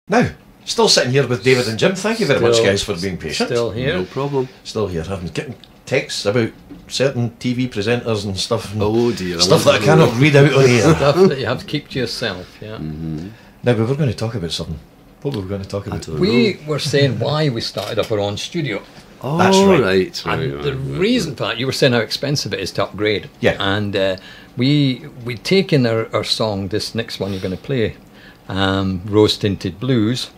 Now, still sitting here with David and Jim. Thank you very much, guys, for being patient. Still here. No problem. Still here. I've been getting texts about certain TV presenters and stuff. And oh dear. Stuff that I cannot read out on here. Stuff that you have to keep to yourself, yeah. Mm-hmm. Now, we were going to talk about something. What were we going to talk about? We were saying why we started up our own studio. Oh, that's right. right. The reason for that, you were saying how expensive it is to upgrade. Yeah. And we'd taken our song, this next one you're going to play, Rose Tinted Blues.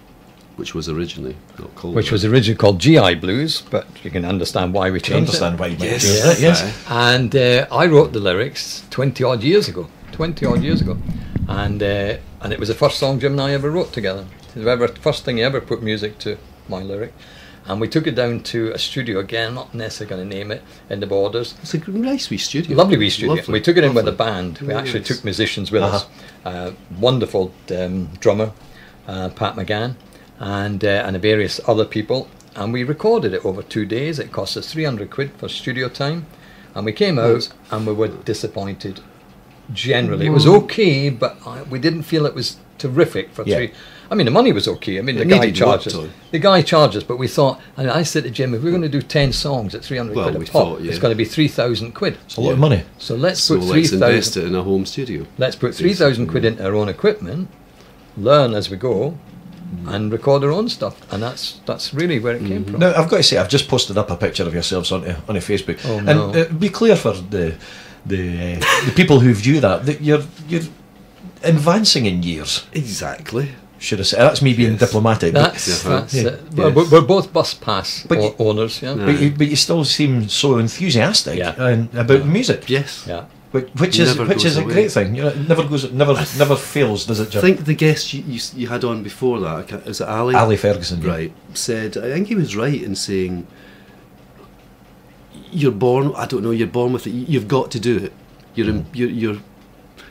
Which was originally not called. Which was originally called GI Blues, but you can understand why we changed it. Understand why you might Yes. do that, yes. And I wrote the lyrics 20 odd years ago. And it was the first song Jim and I ever wrote together. The first thing he ever put music to, my lyric. And we took it down to a studio again, not necessarily going to name it, in the Borders. It's a nice wee studio. Lovely wee studio. Lovely. We took it in with a band. We actually took musicians with us. Wonderful drummer, Pat McGann, and various other people. And we recorded it over 2 days. It cost us 300 quid for studio time. And we came out and we were disappointed. Generally, it was okay, but we didn't feel it was terrific for three. I mean, the money was okay. I mean, the guy charged us, but we thought, and I said to Jim, if we're going to do 10 songs at 300 quid a pop, it's going to be 3,000 quid. It's a lot of money. So let's put 3,000. Invest it in a home studio. Let's put 3,000 quid into our own equipment, learn as we go, and record our own stuff. And that's really where it came from. Now, I've got to say, I've just posted up a picture of yourselves on Facebook. Oh, no. And be clear for the people who view that you're advancing in years. Exactly. Should I say? That's me being diplomatic. That's it. Well, we're both bus pass owners, yeah. But you still seem so enthusiastic about the music. Yes. Yeah. Which is a great thing. You know, it never fails, does it, Jim? I think the guest you had on before that, is it Ali? Ali Ferguson, right? Said, I think he was right in saying, you're born. I don't know. You're born with it. You've got to do it. You're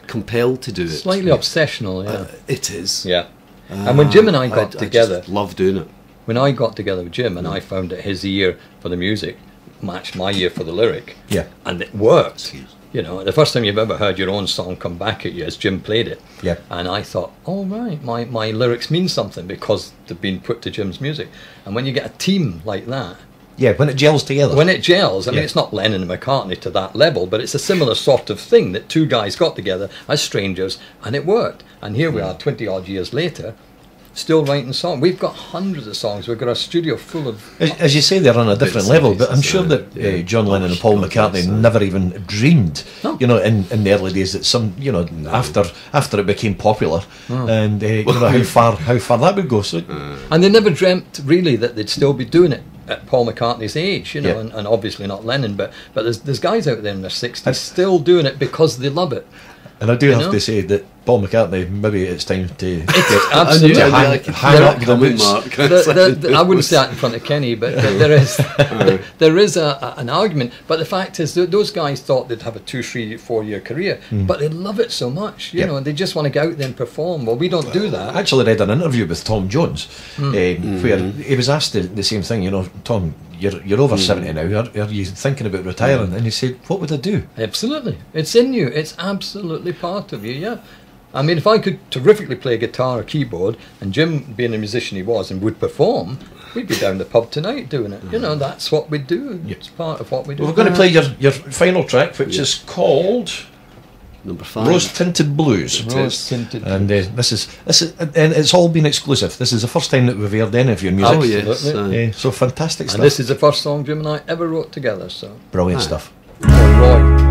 compelled to do it. Slightly obsessional, yeah. It is. Yeah. And when Jim and I got together, I just love doing it. When I got together with Jim and I found that his ear for the music matched my ear for the lyric, and it worked. You know, the first time you've ever heard your own song come back at you as Jim played it, and I thought, oh right, my lyrics mean something because they've been put to Jim's music. And when you get a team like that, when it gels together. When it gels, I mean, it's not Lennon and McCartney to that level, but it's a similar sort of thing that two guys got together as strangers, and it worked. And here we are, 20 odd years later, still writing songs. We've got hundreds of songs. We've got a studio full of... As you say, they're on a different level, but I'm sure that John Lennon and Paul McCartney never even dreamed, you know, in the early days that some, you know, after it became popular, and you know how far that would go. So, and they never dreamt really that they'd still be doing it at Paul McCartney's age, you know, and obviously not Lennon, but there's guys out there in their 60s still doing it because they love it. And I do have to say that Paul McCartney, maybe it's time to absolutely hang up the boots. I wouldn't say that in front of Kenny, but there is an argument. But the fact is, those guys thought they'd have a 2, 3, 4 year career, but they love it so much, you know, and they just want to go out there and perform. Well, we don't do that. I actually read an interview with Tom Jones where he was asked the same thing. You know, Tom, you're over 70 now. Are you thinking about retiring? And he said, what would I do? Absolutely, it's in you. It's absolutely part of you. Yeah. I mean, if I could terrifically play guitar or keyboard, and Jim, being a musician he was, and would perform, we'd be down the pub tonight doing it. You know, that's what we do. It's part of what we do. Well, we're going to play your final track, which is called number 5, Rose Tinted Blues. Rose Tinted Blues. And this is, and it's all been exclusive. This is the first time that we've aired any of your music. Oh yes, so fantastic stuff. And this is the first song Jim and I ever wrote together. So brilliant stuff. Roy.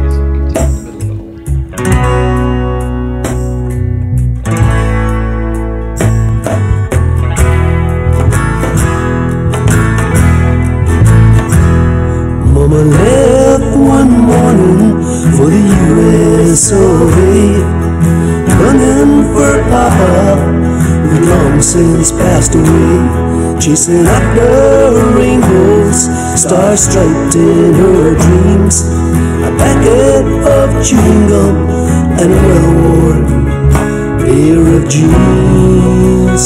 Mama left one morning for the US of A, running for Papa, who long since passed away, chasing after rainbows, stars striped in her dreams, a packet of chewing gum and a well-worn pair of jeans.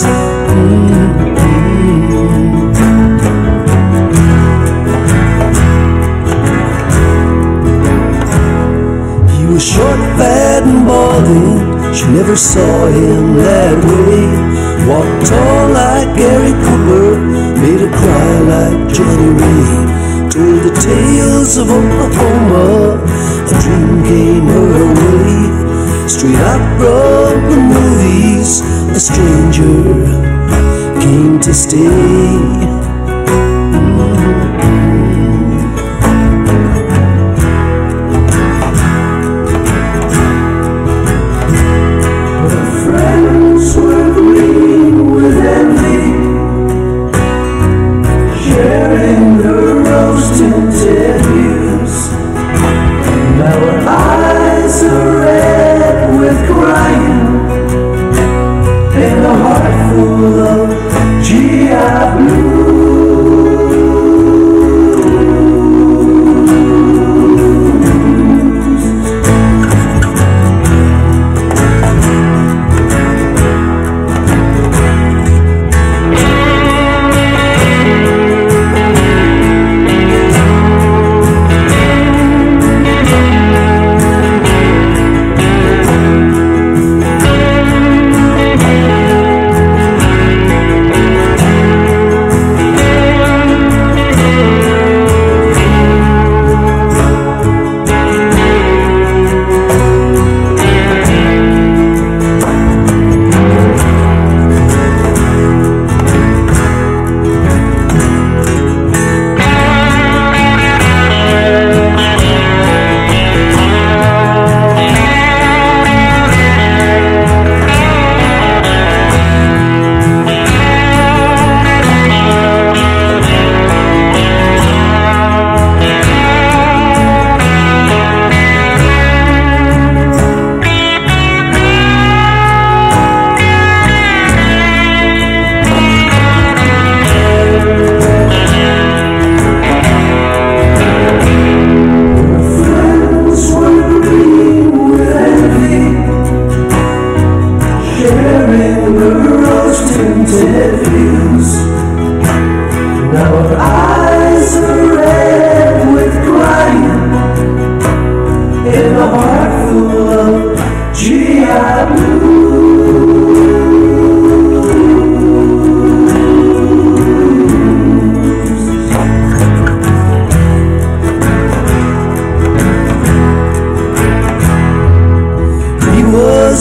Short, fat and balding, she never saw him that way. Walked tall Johnny Ray told the tales of Oklahoma. A dream came her way, straight out from the movies. A stranger came to stay.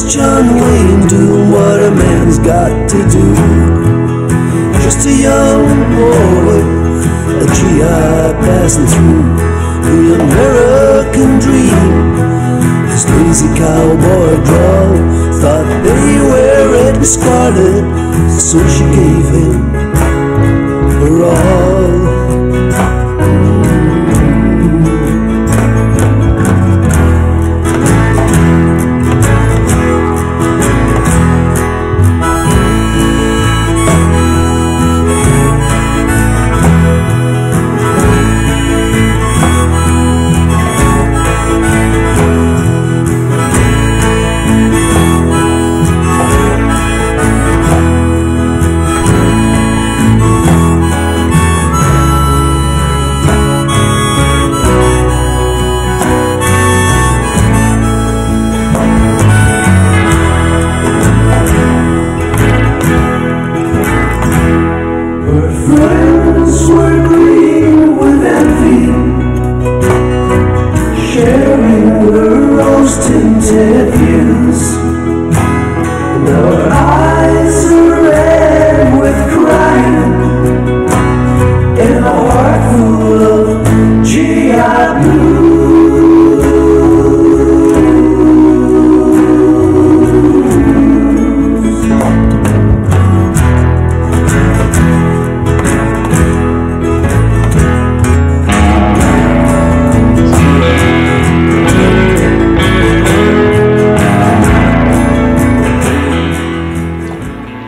John Wayne doing what a man's got to do. Just a young boy, a GI passing through the American dream. His lazy cowboy drawl thought they were red and scarlet, so she gave him her all.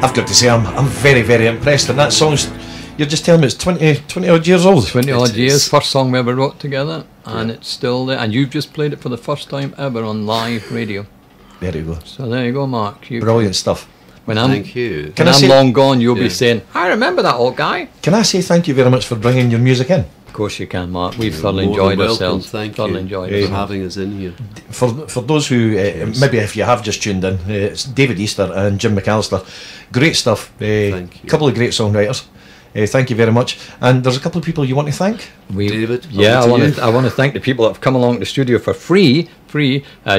I've got to say, I'm very, very impressed. And that song's, you're just telling me it's 20 odd years old. 20 odd years, first song we ever wrote together, and it's still there. And you've just played it for the first time ever on live radio. There you go. So there you go, Mark. Brilliant stuff. When I'm, thank you. When I'm long gone, you'll be saying, I remember that old guy. Can I say thank you very much for bringing your music in? Of course you can, Mark. We've thoroughly enjoyed ourselves. Thank thoroughly you enjoyed for having us in here. For those who, maybe if you have just tuned in, it's David Easter and Jim McAllister. Great stuff. Thank you. Couple of great songwriters. Thank you very much. And there's a couple of people you want to thank? David, yeah, I want to thank the people that have come along to the studio for free.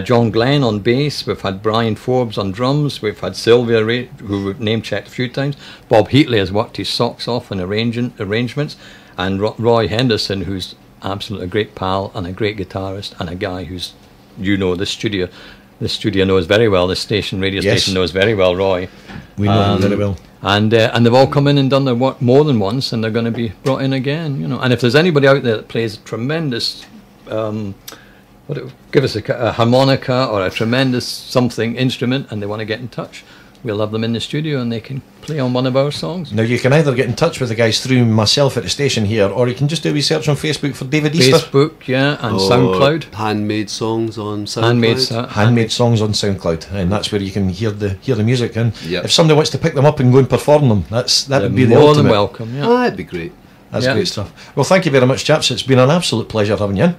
John Glenn on bass. We've had Brian Forbes on drums. We've had Sylvia Ray, who we've name checked a few times. Bob Heatley has worked his socks off in arrangements, and Roy Henderson, who's absolutely a great pal and a great guitarist and a guy who's, the studio knows very well. The radio station knows very well Roy. We know him very well. And they've all come in and done their work more than once, and they're going to be brought in again. And if there's anybody out there that plays a tremendous, give us a harmonica or a tremendous something instrument, and they want to get in touch, we'll have them in the studio and they can play on one of our songs. Now you can either get in touch with the guys through myself at the station here, or you can just do a research on Facebook for David Easter. Facebook, yeah, and SoundCloud. Handmade songs on SoundCloud. Handmade songs on SoundCloud, and that's where you can hear the music. And if somebody wants to pick them up and go and perform them, that would be the ultimate. More than welcome. Yeah, that'd be great. That's great stuff. Well, thank you very much, chaps. It's been an absolute pleasure having you in.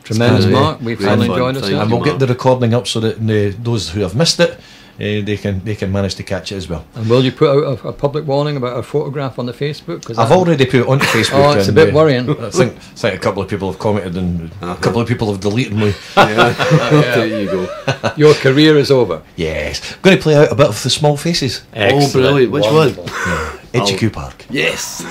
Tremendous, Mark. We've really enjoyed it, and we'll get the recording up so that those who have missed it, they can manage to catch it as well. And will you put out a public warning about our photograph on the Facebook? Cause I've already put it onto Facebook. Oh, it's a bit worrying. I think a couple of people have commented, and a couple of people have deleted me. There you go. Your career is over. Yes. I'm going to play out a bit of the Small Faces. Excellent. Oh, brilliant. Which one? Edgecu Park. Yes.